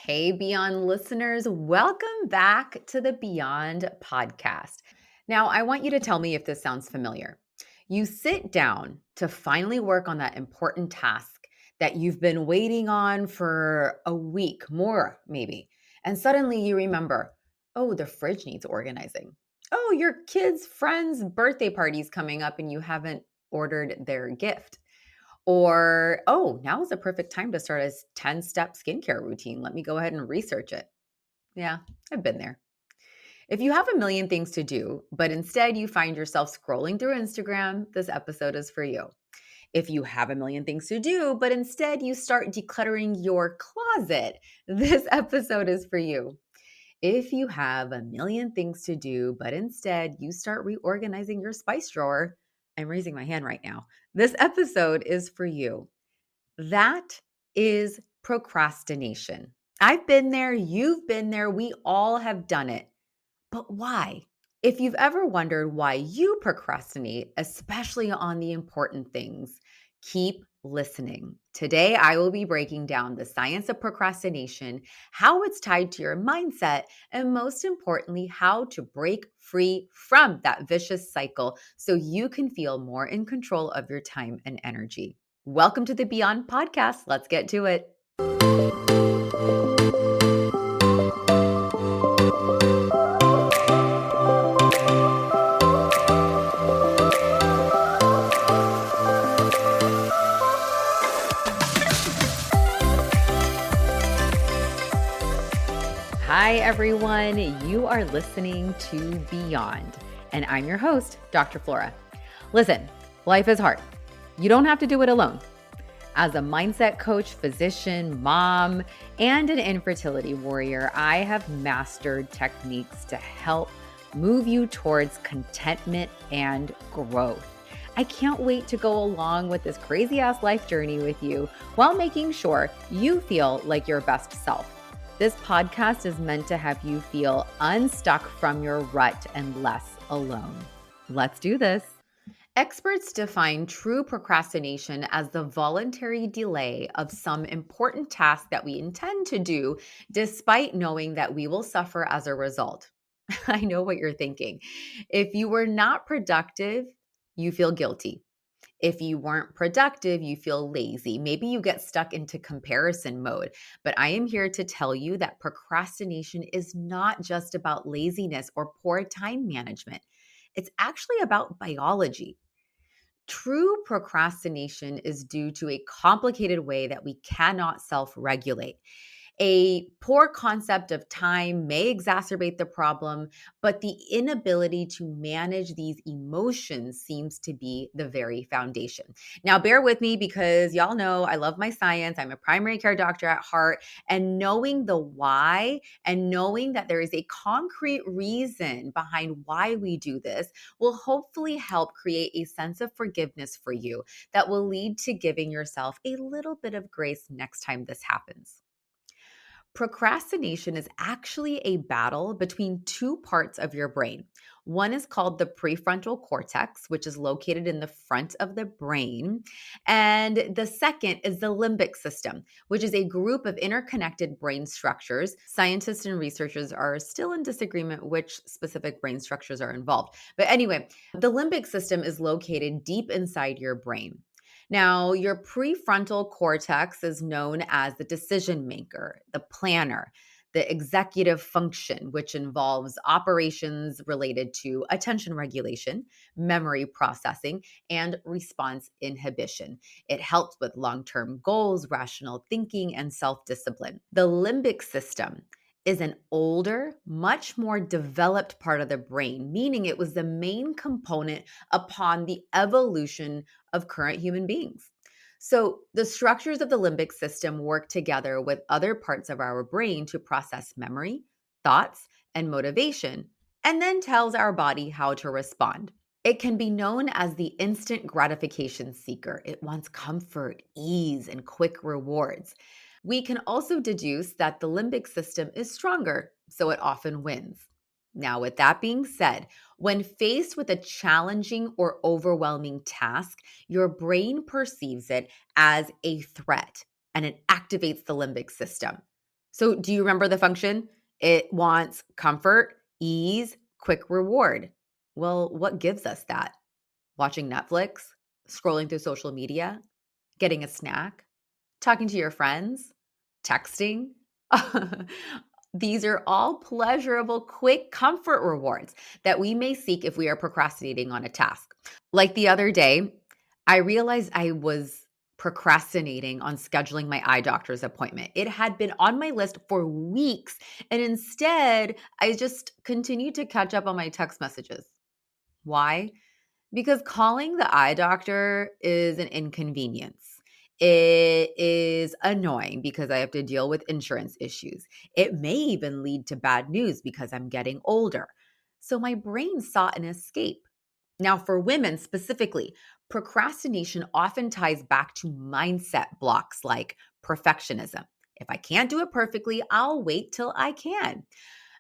Hey, Beyond listeners, welcome back to the Beyond podcast. Now, I want you to tell me if this sounds familiar. You sit down to finally work on that important task that you've been waiting on for a week, more maybe, and suddenly you remember, oh, the fridge needs organizing. Oh, your kid's friend's birthday party's coming up and you haven't ordered their gift. Or, oh, now is the perfect time to start a 10-step skincare routine. Let me go ahead and research it. Yeah, I've been there. If you have a million things to do, but instead you find yourself scrolling through Instagram, this episode is for you. If you have a million things to do, but instead you start decluttering your closet, this episode is for you. If you have a million things to do, but instead you start reorganizing your spice drawer, I'm raising my hand right now. This episode is for you. That is procrastination. I've been there, you've been there, we all have done it. But why? If you've ever wondered why you procrastinate, especially on the important things, keep listening. Today, I will be breaking down the science of procrastination, how it's tied to your mindset, and most importantly, how to break free from that vicious cycle so you can feel more in control of your time and energy. Welcome to the Beyond Podcast. Let's get to it. Hi, everyone. You are listening to Beyond, and I'm your host, Dr. Flora. Listen, life is hard. You don't have to do it alone. As a mindset coach, physician, mom, and an infertility warrior, I have mastered techniques to help move you towards contentment and growth. I can't wait to go along with this crazy ass life journey with you while making sure you feel like your best self. This podcast is meant to have you feel unstuck from your rut and less alone. Let's do this. Experts define true procrastination as the voluntary delay of some important task that we intend to do, despite knowing that we will suffer as a result. I know what you're thinking. If you were not productive, you feel guilty. If you weren't productive, you feel lazy. Maybe you get stuck into comparison mode. But I am here to tell you that procrastination is not just about laziness or poor time management. It's actually about biology. True procrastination is due to a complicated way that we cannot self regulate. A poor concept of time may exacerbate the problem, but the inability to manage these emotions seems to be the very foundation. Now, bear with me because y'all know I love my science. I'm a primary care doctor at heart, and knowing the why and knowing that there is a concrete reason behind why we do this will hopefully help create a sense of forgiveness for you that will lead to giving yourself a little bit of grace next time this happens. Procrastination is actually a battle between two parts of your brain. One is called the prefrontal cortex, which is located in the front of the brain. And the second is the limbic system, which is a group of interconnected brain structures. Scientists and researchers are still in disagreement which specific brain structures are involved. But anyway, the limbic system is located deep inside your brain. Now, your prefrontal cortex is known as the decision maker, the planner, the executive function, which involves operations related to attention regulation, memory processing, and response inhibition. It helps with long term goals, rational thinking, and self discipline. The limbic system is an older, much more developed part of the brain, meaning it was the main component upon the evolution of current human beings. So, the structures of the limbic system work together with other parts of our brain to process memory, thoughts, and motivation, and then tells our body how to respond. It can be known as the instant gratification seeker. It wants comfort, ease, and quick rewards. We can also deduce that the limbic system is stronger, so it often wins. Now, with that being said, when faced with a challenging or overwhelming task, your brain perceives it as a threat and it activates the limbic system. So, do you remember the function? It wants comfort, ease, quick reward. Well, what gives us that? Watching Netflix, scrolling through social media, getting a snack, talking to your friends, texting. These are all pleasurable, quick comfort rewards that we may seek if we are procrastinating on a task. Like the other day, I realized I was procrastinating on scheduling my eye doctor's appointment. It had been on my list for weeks, and instead, I just continued to catch up on my text messages. Why? Because calling the eye doctor is an inconvenience. It is annoying because I have to deal with insurance issues. It may even lead to bad news because I'm getting older. So my brain sought an escape. Now, for women specifically, procrastination often ties back to mindset blocks like perfectionism. If I can't do it perfectly, I'll wait till I can.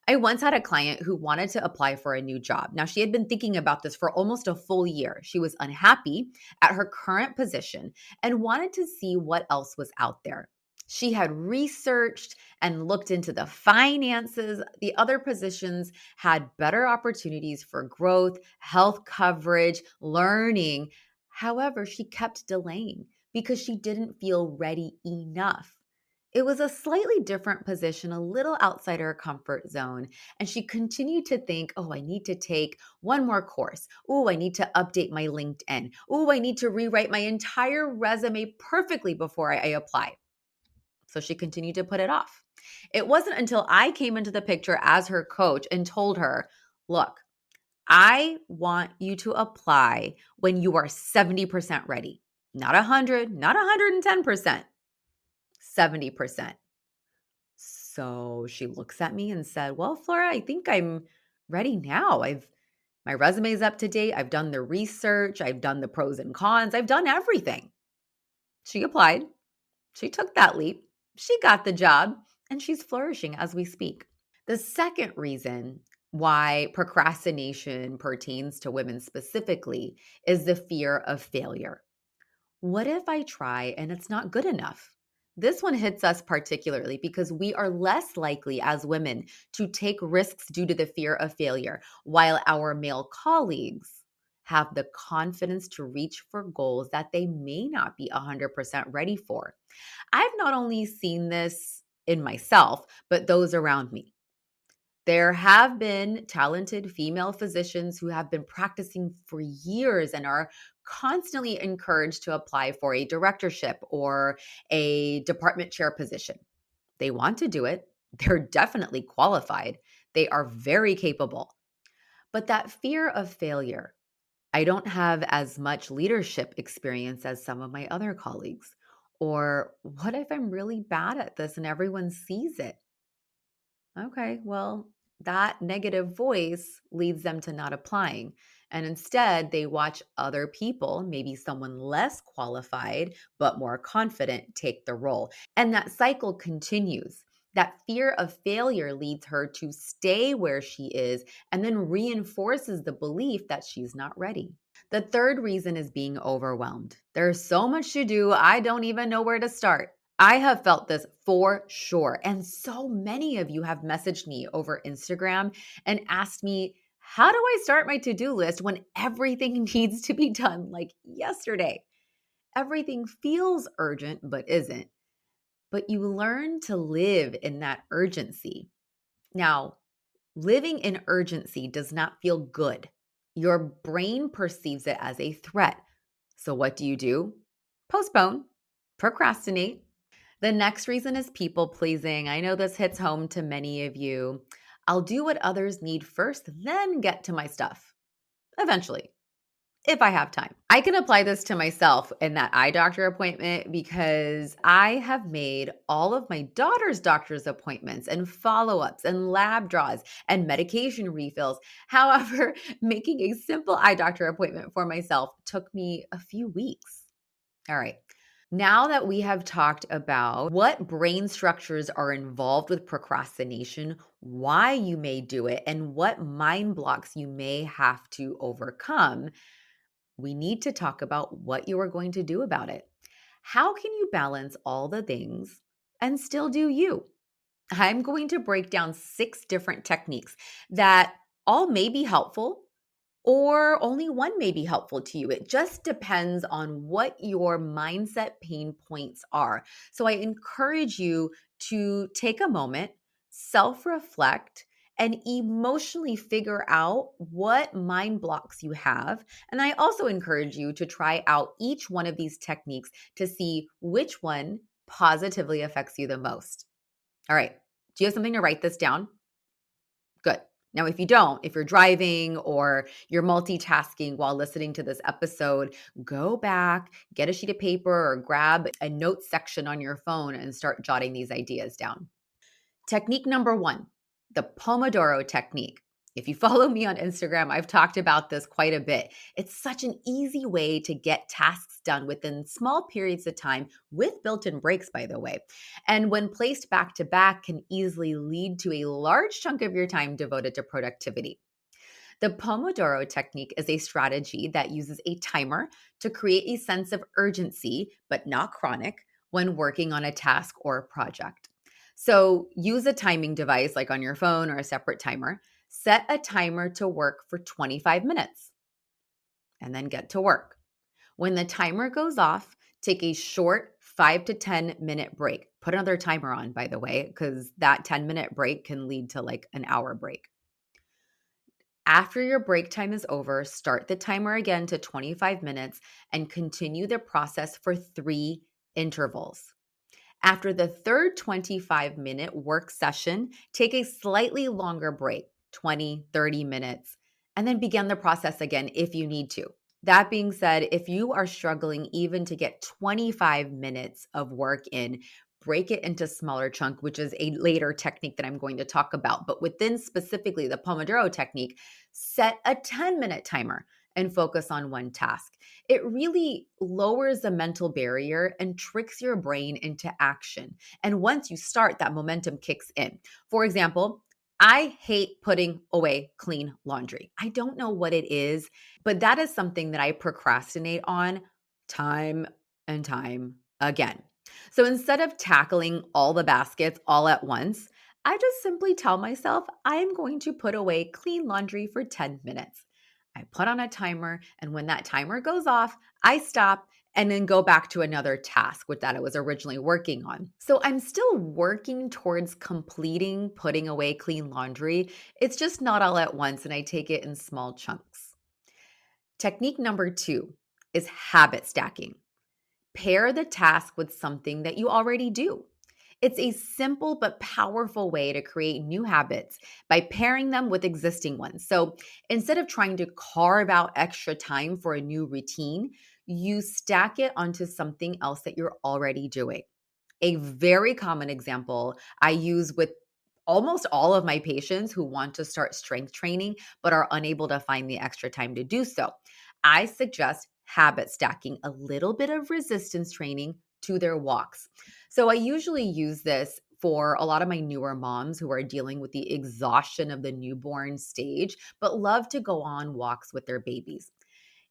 I once had a client who wanted to apply for a new job. Now, she had been thinking about this for almost a full year. She was unhappy at her current position and wanted to see what else was out there. She had researched and looked into the finances. The other positions had better opportunities for growth, health coverage, learning. However, she kept delaying because she didn't feel ready enough. It was a slightly different position, a little outside her comfort zone. And she continued to think, oh, I need to take one more course. Oh, I need to update my LinkedIn. Oh, I need to rewrite my entire resume perfectly before I apply. So she continued to put it off. It wasn't until I came into the picture as her coach and told her, look, I want you to apply when you are 70% ready, not 100, not 110%, 70%. So she looks at me and said, well, Flora, I think I'm ready now. My resume's up to date. I've done the research. I've done the pros and cons. I've done everything. She applied. She took that leap. She got the job and she's flourishing as we speak. The second reason why procrastination pertains to women specifically is the fear of failure. What if I try and it's not good enough? This one hits us particularly because we are less likely as women to take risks due to the fear of failure, while our male colleagues have the confidence to reach for goals that they may not be 100% ready for. I've not only seen this in myself, but those around me. There have been talented female physicians who have been practicing for years and are constantly encouraged to apply for a directorship or a department chair position. They want to do it. They're definitely qualified. They are very capable. But that fear of failure, I don't have as much leadership experience as some of my other colleagues. Or what if I'm really bad at this and everyone sees it? Okay, well, that negative voice leads them to not applying. And instead, they watch other people, maybe someone less qualified, but more confident, take the role. And that cycle continues. That fear of failure leads her to stay where she is and then reinforces the belief that she's not ready. The third reason is being overwhelmed. There's so much to do, I don't even know where to start. I have felt this for sure. And so many of you have messaged me over Instagram and asked me, how do I start my to do list when everything needs to be done like yesterday? Everything feels urgent, but isn't. But you learn to live in that urgency. Now, living in urgency does not feel good. Your brain perceives it as a threat. So, what do? Postpone, procrastinate. The next reason is people pleasing. I know this hits home to many of you. I'll do what others need first, then get to my stuff eventually, if I have time. I can apply this to myself in that eye doctor appointment because I have made all of my daughter's doctor's appointments and follow ups and lab draws and medication refills. However, making a simple eye doctor appointment for myself took me a few weeks. All right. Now that we have talked about what brain structures are involved with procrastination, why you may do it, and what mind blocks you may have to overcome, we need to talk about what you are going to do about it. How can you balance all the things and still do you? I'm going to break down 6 different techniques that all may be helpful or only one may be helpful to you. It just depends on what your mindset pain points are. So I encourage you to take a moment, self reflect, and emotionally figure out what mind blocks you have. And I also encourage you to try out each one of these techniques to see which one positively affects you the most. All right. Do you have something to write this down? Good. Now, if you don't, if you're driving or you're multitasking while listening to this episode, go back, get a sheet of paper or grab a note section on your phone and start jotting these ideas down. Technique number 1, the Pomodoro technique. If you follow me on Instagram, I've talked about this quite a bit. It's such an easy way to get tasks done within small periods of time with built-in breaks, by the way. And when placed back to back, can easily lead to a large chunk of your time devoted to productivity. The Pomodoro technique is a strategy that uses a timer to create a sense of urgency, but not chronic, when working on a task or a project. So use a timing device like on your phone or a separate timer. Set a timer to work for 25 minutes and then get to work. When the timer goes off, take a short 5 to 10 minute break. Put another timer on, by the way, because that 10-minute break can lead to like an hour break. After your break time is over, start the timer again to 25 minutes and continue the process for 3 intervals. After the third 25-minute work session, take a slightly longer break, 20, 30 minutes, and then begin the process again if you need to. That being said, if you are struggling even to get 25 minutes of work in, break it into smaller chunk, which is a later technique that I'm going to talk about. But within specifically the Pomodoro technique, set a 10-minute timer and focus on one task. It really lowers the mental barrier and tricks your brain into action. And once you start, that momentum kicks in. For example, I hate putting away clean laundry. I don't know what it is, but that is something that I procrastinate on time and time again. So instead of tackling all the baskets all at once, I just simply tell myself I'm going to put away clean laundry for 10 minutes. I put on a timer, and when that timer goes off, I stop and then go back to another task with that I was originally working on. So I'm still working towards completing putting away clean laundry. It's just not all at once, and I take it in small chunks. Technique number 2 is habit stacking. Pair the task with something that you already do. It's a simple but powerful way to create new habits by pairing them with existing ones. So instead of trying to carve out extra time for a new routine, you stack it onto something else that you're already doing. A very common example I use with almost all of my patients who want to start strength training but are unable to find the extra time to do so. I suggest habit stacking a little bit of resistance training to their walks. So I usually use this for a lot of my newer moms who are dealing with the exhaustion of the newborn stage, but love to go on walks with their babies.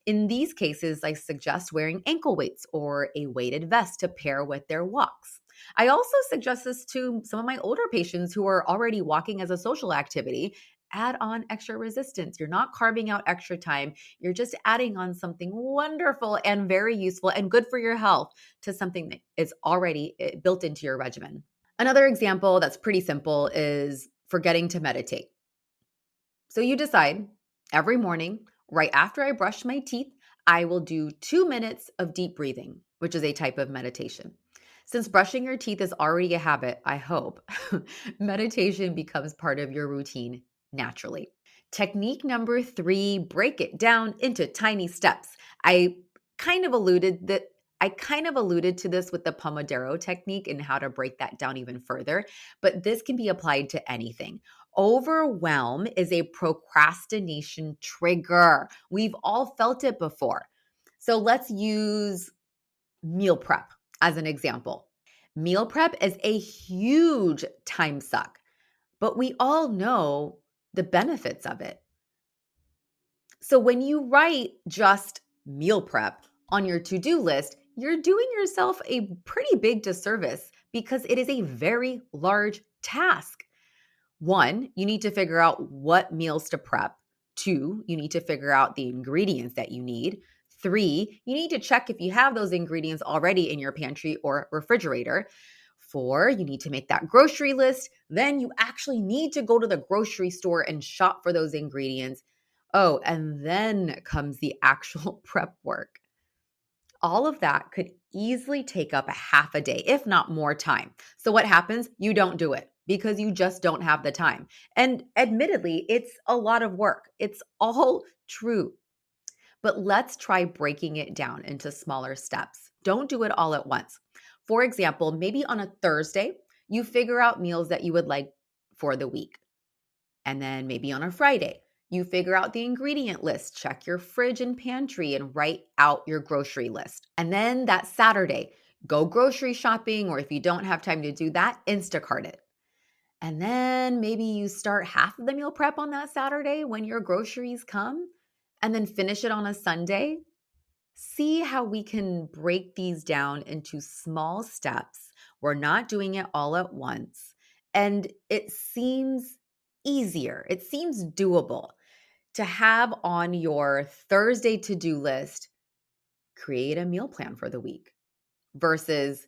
In these cases, I suggest wearing ankle weights or a weighted vest to pair with their walks. I also suggest this to some of my older patients who are already walking as a social activity. Add on extra resistance. You're not carving out extra time. You're just adding on something wonderful and very useful and good for your health to something that is already built into your regimen. Another example that's pretty simple is forgetting to meditate. So you decide every morning, right after I brush my teeth, I will do 2 minutes of deep breathing, which is a type of meditation. Since brushing your teeth is already a habit, I hope, meditation becomes part of your routine naturally. Technique number 3, break it down into tiny steps. I kind of alluded that I kind of alluded to this with the Pomodoro technique and how to break that down even further, but this can be applied to anything. Overwhelm is a procrastination trigger. We've all felt it before. So let's use meal prep as an example. Meal prep is a huge time suck, but we all know the benefits of it. So when you write just meal prep on your to-do list, you're doing yourself a pretty big disservice because it is a very large task. One, you need to figure out what meals to prep. Two, you need to figure out the ingredients that you need. Three, you need to check if you have those ingredients already in your pantry or refrigerator. Four, you need to make that grocery list. Then you actually need to go to the grocery store and shop for those ingredients. Oh, and then comes the actual prep work. All of that could easily take up a half a day, if not more time. So what happens? You don't do it because you just don't have the time. And admittedly, it's a lot of work. It's all true. But let's try breaking it down into smaller steps. Don't do it all at once. For example, maybe on a Thursday, you figure out meals that you would like for the week. And then maybe on a Friday, you figure out the ingredient list, check your fridge and pantry, and write out your grocery list. And then that Saturday, go grocery shopping, or if you don't have time to do that, Instacart it. And then maybe you start half of the meal prep on that Saturday when your groceries come, and then finish it on a Sunday. See how we can break these down into small steps. We're not doing it all at once. And it seems easier, it seems doable to have on your Thursday to do list, create a meal plan for the week versus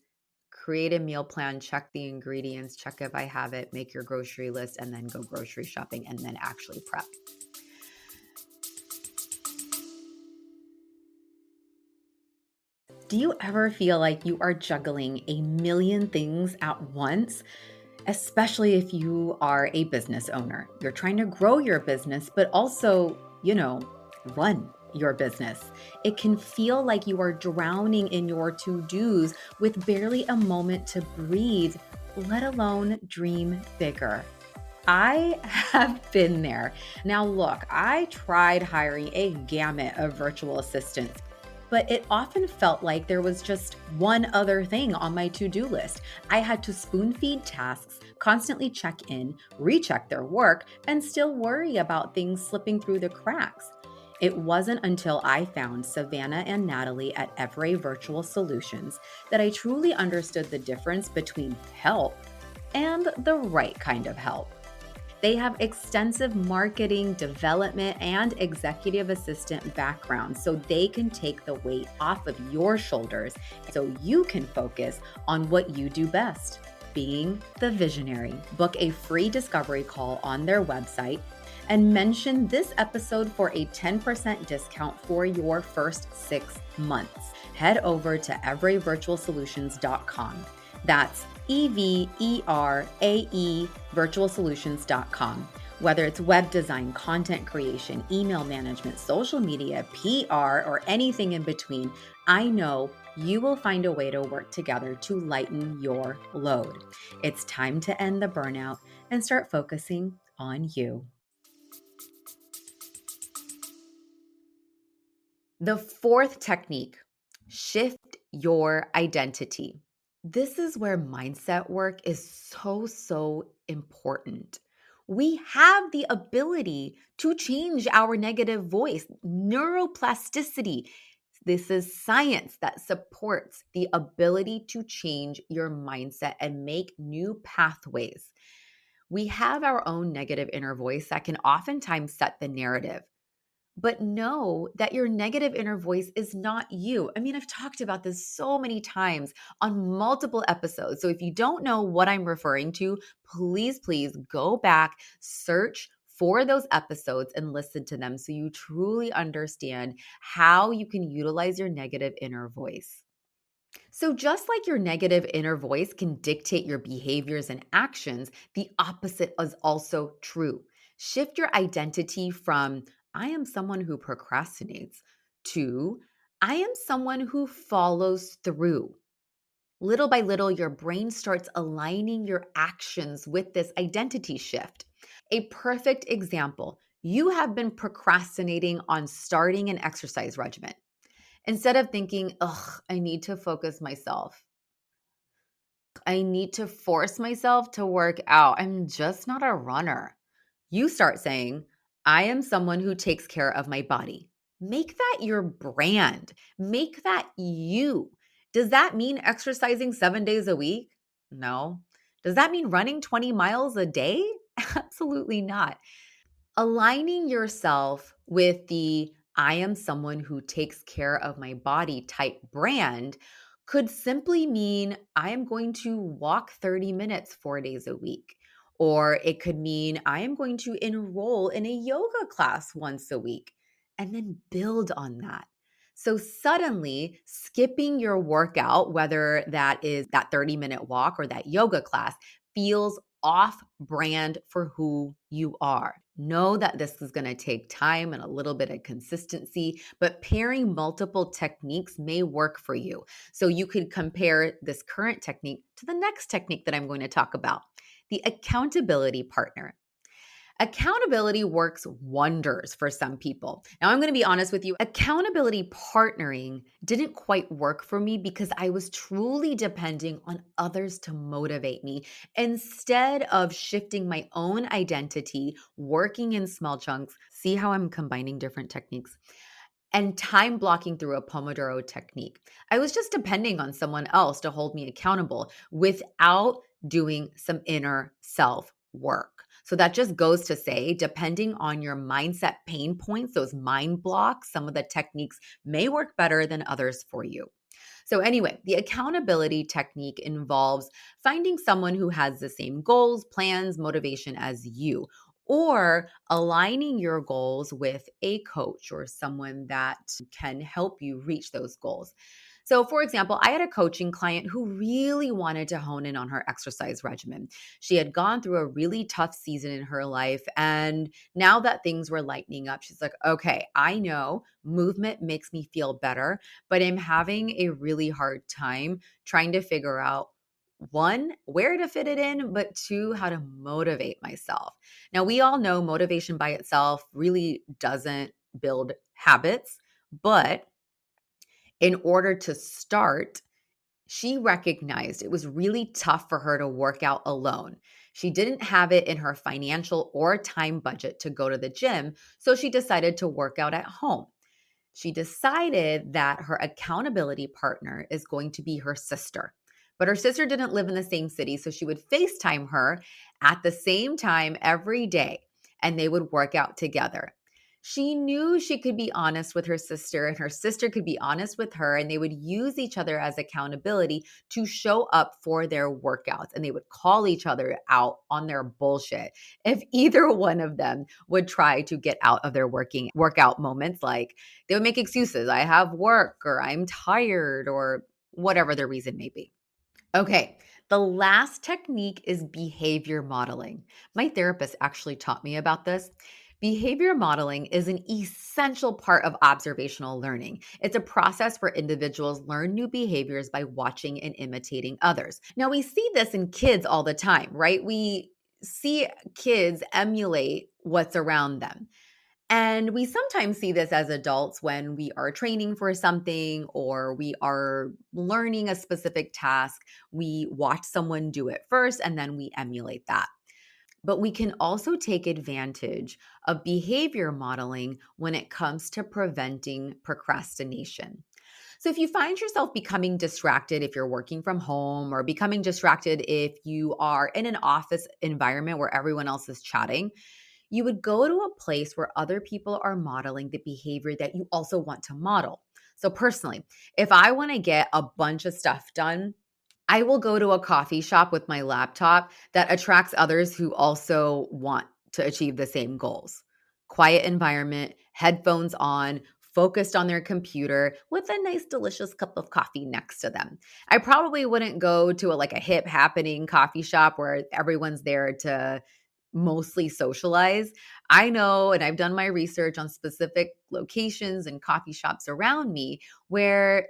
create a meal plan, check the ingredients, check if I have it, make your grocery list, and then go grocery shopping and then actually prep. Do you ever feel like you are juggling a million things at once? Especially if you are a business owner. You're trying to grow your business, but also, run your business. It can feel like you are drowning in your to-dos with barely a moment to breathe, let alone dream bigger. I have been there. Now, look, I tried hiring a gamut of virtual assistants, but it often felt like there was just one other thing on my to-do list. I had to spoon feed tasks, constantly check in, recheck their work, and still worry about things slipping through the cracks. It wasn't until I found Savannah and Natalie at Every Virtual Solutions that I truly understood the difference between help and the right kind of help. They have extensive marketing, development, and executive assistant backgrounds so they can take the weight off of your shoulders so you can focus on what you do best, being the visionary. Book a free discovery call on their website and mention this episode for a 10% discount for your first 6 months. Head over to everyvirtualsolutions.com. That's EVERAE virtualsolutions.com. Whether it's web design, content creation, email management, social media, PR, or anything in between, I know you will find a way to work together to lighten your load. It's time to end the burnout and start focusing on you. The fourth technique, shift your identity. This is where mindset work is so important. We have the ability to change our negative voice, neuroplasticity. This is science that supports the ability to change your mindset and make new pathways. We have our own negative inner voice that can oftentimes set the narrative. But know that your negative inner voice is not you. I mean, I've talked about this so many times on multiple episodes. So if you don't know what I'm referring to, please go back, search for those episodes and listen to them so you truly understand how you can utilize your negative inner voice. So, just like your negative inner voice can dictate your behaviors and actions, the opposite is also true. Shift your identity from, I am someone who procrastinates, to, I am someone who follows through. Little by little, your brain starts aligning your actions with this identity shift. A perfect example, you have been procrastinating on starting an exercise regimen. Instead of thinking, ugh, I need to focus myself. I need to force myself to work out. I'm just not a runner. You start saying, I am someone who takes care of my body. Make that your brand. Make that you. Does that mean exercising 7 days a week? No. Does that mean running 20 miles a day? Absolutely not. Aligning yourself with the I am someone who takes care of my body type brand could simply mean I am going to walk 30 minutes 4 days a week. Or it could mean I am going to enroll in a yoga class once a week and then build on that. So suddenly, skipping your workout, whether that is that 30-minute walk or that yoga class, feels off brand for who you are. Know that this is going to take time and a little bit of consistency, but pairing multiple techniques may work for you. So you could compare this current technique to the next technique that I'm going to talk about, the accountability partner. Accountability works wonders for some people. Now, I'm going to be honest with you. Accountability partnering didn't quite work for me because I was truly depending on others to motivate me instead of shifting my own identity, working in small chunks. See how I'm combining different techniques? And time blocking through a Pomodoro technique. I was just depending on someone else to hold me accountable without doing some inner self work. So that just goes to say, depending on your mindset pain points, those mind blocks, some of the techniques may work better than others for you. So, anyway, the accountability technique involves finding someone who has the same goals, plans, motivation as you, or aligning your goals with a coach or someone that can help you reach those goals. So, for example, I had a coaching client who really wanted to hone in on her exercise regimen. She had gone through a really tough season in her life. And now that things were lightening up, she's like, okay, I know movement makes me feel better, but I'm having a really hard time trying to figure out one, where to fit it in, but two, how to motivate myself. Now, we all know motivation by itself really doesn't build habits, but in order to start, she recognized it was really tough for her to work out alone. She didn't have it in her financial or time budget to go to the gym, so she decided to work out at home. She decided that her accountability partner is going to be her sister. But her sister didn't live in the same city, so she would FaceTime her at the same time every day, and they would work out together. She knew she could be honest with her sister, and her sister could be honest with her, and they would use each other as accountability to show up for their workouts, and they would call each other out on their bullshit if either one of them would try to get out of their workout moments. Like, they would make excuses. I have work, or I'm tired, or whatever the reason may be. Okay, the last technique is behavior modeling. My therapist actually taught me about this. Behavior modeling is an essential part of observational learning. It's a process where individuals learn new behaviors by watching and imitating others. Now, we see this in kids all the time, right? We see kids emulate what's around them. And we sometimes see this as adults when we are training for something or we are learning a specific task. We watch someone do it first and then we emulate that. But we can also take advantage of behavior modeling when it comes to preventing procrastination. So, if you find yourself becoming distracted if you're working from home, or becoming distracted if you are in an office environment where everyone else is chatting, you would go to a place where other people are modeling the behavior that you also want to model. So, personally, if I want to get a bunch of stuff done, I will go to a coffee shop with my laptop that attracts others who also want to achieve the same goals. Quiet environment, headphones on, focused on their computer with a nice delicious cup of coffee next to them. I probably wouldn't go to a hip happening coffee shop where everyone's there to mostly socialize. I know, and I've done my research on specific locations and coffee shops around me where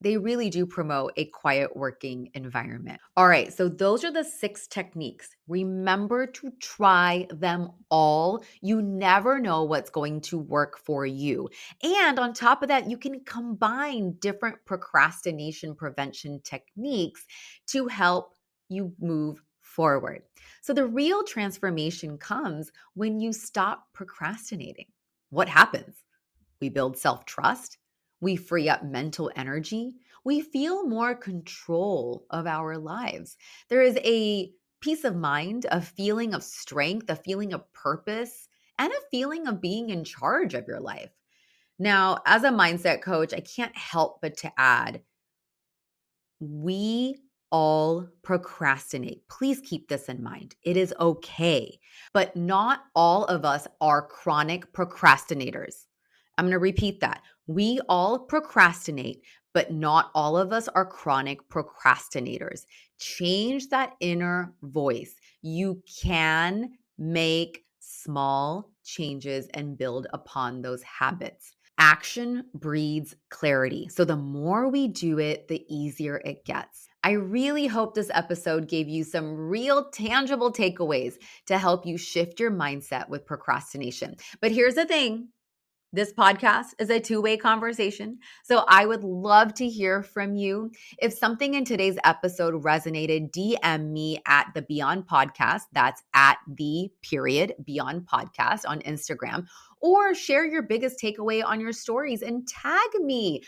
they really do promote a quiet working environment. All right, so those are the 6 techniques. Remember to try them all. You never know what's going to work for you. And on top of that, you can combine different procrastination prevention techniques to help you move forward. So the real transformation comes when you stop procrastinating. What happens? We build self trust. We free up mental energy. We feel more control of our lives. There is a peace of mind, a feeling of strength, a feeling of purpose, and a feeling of being in charge of your life. Now, as a mindset coach, I can't help but to add, we all procrastinate. Please keep this in mind. It is okay, but not all of us are chronic procrastinators. I'm going to repeat that. We all procrastinate, but not all of us are chronic procrastinators. Change that inner voice. You can make small changes and build upon those habits. Action breeds clarity. So the more we do it, the easier it gets. I really hope this episode gave you some real tangible takeaways to help you shift your mindset with procrastination. But here's the thing. This podcast is a two-way conversation, so I would love to hear from you. If something in today's episode resonated, DM me at the Beyond Podcast. That's at the Beyond Podcast on Instagram, or share your biggest takeaway on your stories and tag me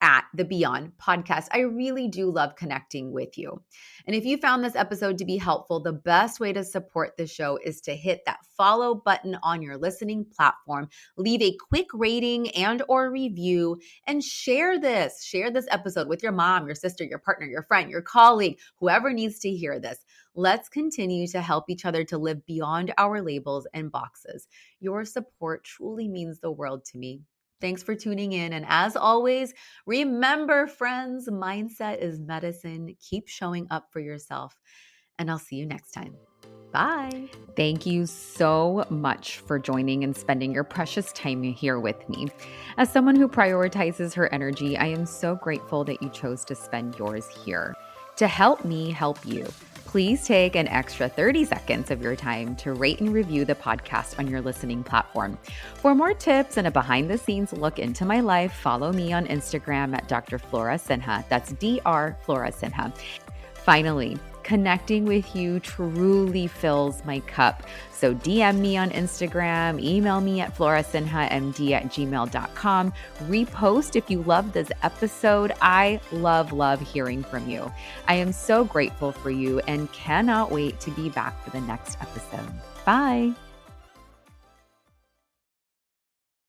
at the Beyond Podcast. I really do love connecting with you. And if you found this episode to be helpful, the best way to support the show is to hit that follow button on your listening platform, leave a quick rating and or review, and share this episode with your mom, your sister, your partner, your friend, your colleague, whoever needs to hear this. Let's continue to help each other to live beyond our labels and boxes. Your support truly means the world to me. Thanks for tuning in. And as always, remember, friends, mindset is medicine. Keep showing up for yourself. And I'll see you next time. Bye. Thank you so much for joining and spending your precious time here with me. As someone who prioritizes her energy, I am so grateful that you chose to spend yours here. To help me help you, please take an extra 30 seconds of your time to rate and review the podcast on your listening platform. For more tips and a behind-the-scenes look into my life, follow me on Instagram at Dr. Flora Sinha. That's Dr. Flora Sinha. Finally, connecting with you truly fills my cup. So DM me on Instagram, email me at florasinhamd@gmail.com, repost if you love this episode. I love hearing from you. I am so grateful for you and cannot wait to be back for the next episode. Bye.